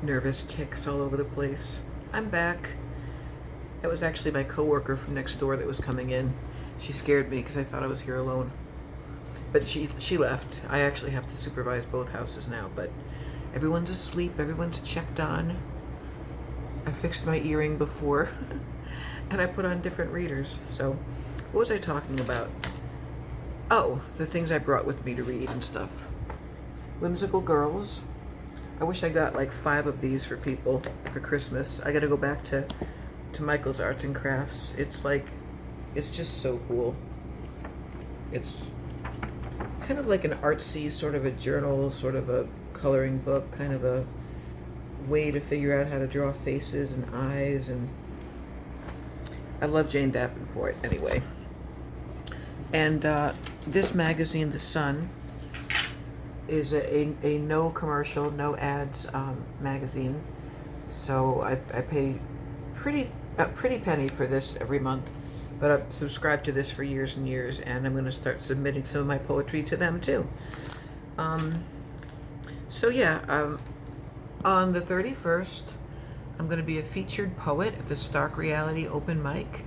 nervous ticks all over the place. I'm back. It was actually my coworker from next door that was coming in. She scared me because I thought I was here alone. But she left. I actually have to supervise both houses now, but everyone's asleep, everyone's checked on. I fixed my earring before and I put on different readers. So, what was I talking about? Oh, the things I brought with me to read and stuff. Whimsical Girls. I wish I got like 5 of these for people for Christmas. I gotta go back to Michael's Arts and Crafts. It's just so cool. It's kind of like an artsy sort of a journal, sort of a coloring book, kind of a way to figure out how to draw faces and eyes. And I love Jane Davenport anyway. And this magazine, The Sun, is a no commercial, no ads magazine. So I pay a pretty penny for this every month. But I've subscribed to this for years and years, and I'm going to start submitting some of my poetry to them too. So yeah, on the 31st, I'm going to be a featured poet at the Stark Reality Open Mic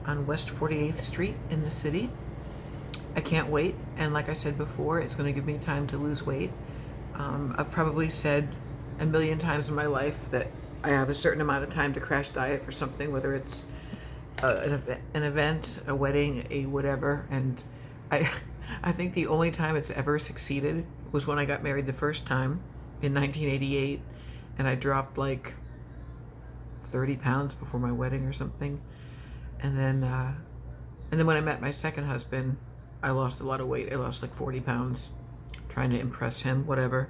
on West 48th Street in the city. I can't wait, and like I said before, it's going to give me time to lose weight. I've probably said a million times in my life that I have a certain amount of time to crash diet for something, whether it's an event, a wedding, a whatever, and I think the only time it's ever succeeded was when I got married the first time in 1988, and I dropped like 30 pounds before my wedding or something, and then when I met my second husband, I lost a lot of weight. I lost like 40 pounds trying to impress him, whatever.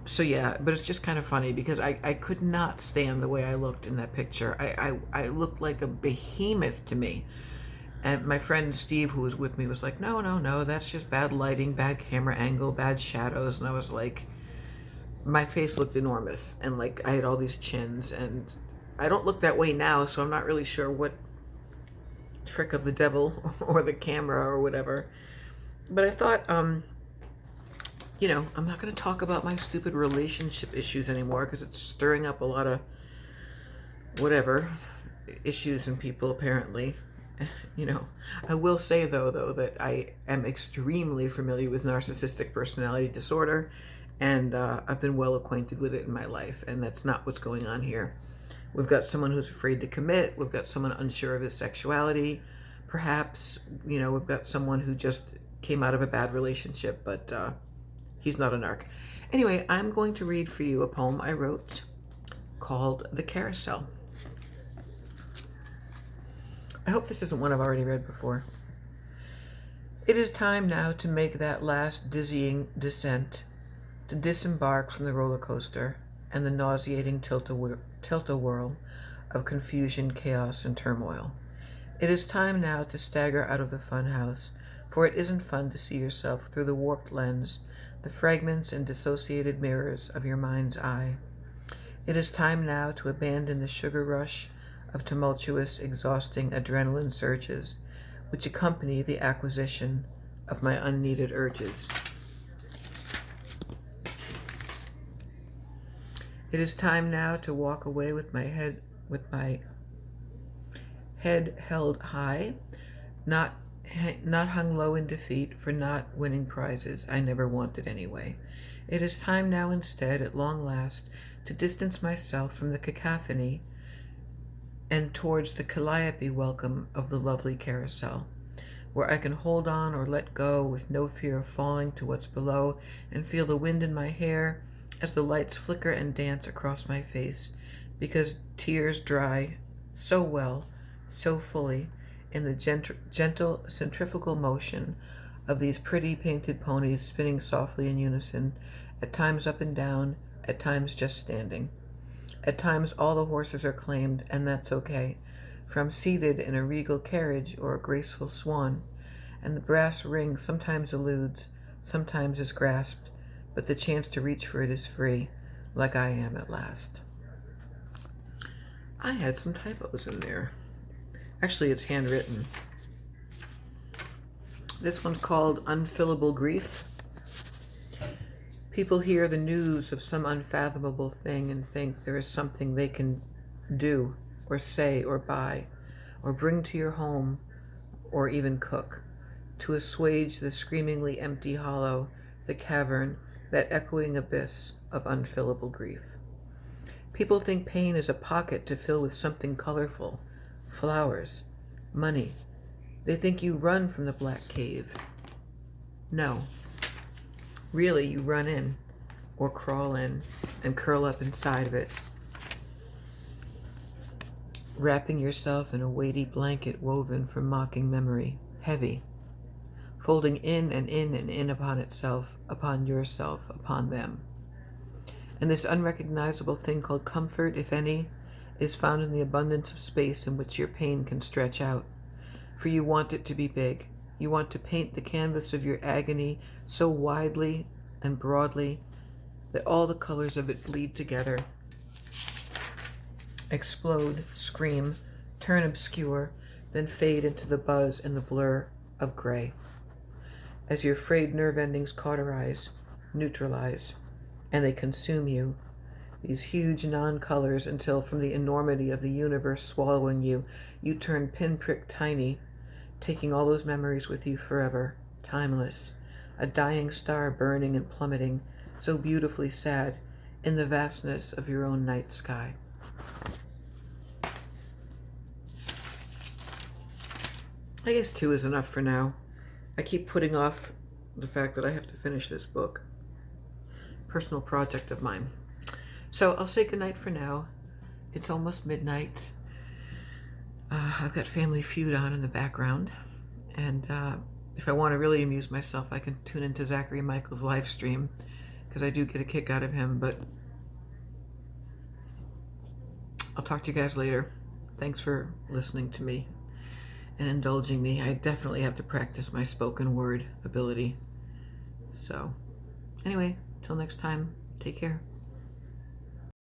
So yeah, but it's just kind of funny because I could not stand the way I looked in that picture. I looked like a behemoth to me. And my friend Steve, who was with me, was like, no, that's just bad lighting, bad camera angle, bad shadows. And I was like, my face looked enormous. And like I had all these chins. And I don't look that way now, so I'm not really sure what trick of the devil or the camera or whatever. But I thought, I'm not going to talk about my stupid relationship issues anymore because it's stirring up a lot of whatever issues in people apparently. I will say though that I am extremely familiar with narcissistic personality disorder, and I've been well acquainted with it in my life, and that's not what's going on here. We've got someone who's afraid to commit. We've got someone unsure of his sexuality. Perhaps, we've got someone who just came out of a bad relationship, but he's not a narc. Anyway, I'm going to read for you a poem I wrote called The Carousel. I hope this isn't one I've already read before. It is time now to make that last dizzying descent, to disembark from the roller coaster and the nauseating tilt-a-whirl of confusion, chaos, and turmoil. It is time now to stagger out of the fun house, for it isn't fun to see yourself through the warped lens, the fragments and dissociated mirrors of your mind's eye. It is time now to abandon the sugar rush of tumultuous, exhausting adrenaline surges, which accompany the acquisition of my unneeded urges. It is time now to walk away with my head held high, not hung low in defeat for not winning prizes I never wanted anyway. It is time now instead, at long last, to distance myself from the cacophony and towards the calliope welcome of the lovely carousel, where I can hold on or let go with no fear of falling to what's below and feel the wind in my hair as the lights flicker and dance across my face, because tears dry so well, so fully, in the gentle centrifugal motion of these pretty painted ponies spinning softly in unison, at times up and down, at times just standing. At times all the horses are claimed, and that's okay, for I'm seated in a regal carriage or a graceful swan, and the brass ring sometimes eludes, sometimes is grasped, but the chance to reach for it is free, like I am at last. I had some typos in there. Actually, it's handwritten. This one's called Unfillable Grief. People hear the news of some unfathomable thing and think there is something they can do, or say, or buy, or bring to your home, or even cook, to assuage the screamingly empty hollow, the cavern, that echoing abyss of unfillable grief. People think pain is a pocket to fill with something colorful, flowers, money. They think you run from the black cave. No. Really, you run in, or crawl in, and curl up inside of it, wrapping yourself in a weighty blanket woven from mocking memory, heavy, folding in and in and in upon itself, upon yourself, upon them. And this unrecognizable thing called comfort, if any, is found in the abundance of space in which your pain can stretch out. For you want it to be big. You want to paint the canvas of your agony so widely and broadly that all the colors of it bleed together, explode, scream, turn obscure, then fade into the buzz and the blur of gray. As your frayed nerve endings cauterize, neutralize, and they consume you, these huge non-colors, until from the enormity of the universe swallowing you, you turn pinprick tiny, taking all those memories with you forever, timeless, a dying star burning and plummeting, so beautifully sad, in the vastness of your own night sky. I guess 2 is enough for now. I keep putting off the fact that I have to finish this book. Personal project of mine. So I'll say goodnight for now. It's almost midnight. I've got Family Feud on in the background. And if I want to really amuse myself, I can tune into Zachary Michael's live stream, because I do get a kick out of him. But I'll talk to you guys later. Thanks for listening to me and indulging me. I definitely have to practice my spoken word ability. So anyway, till next time, take care.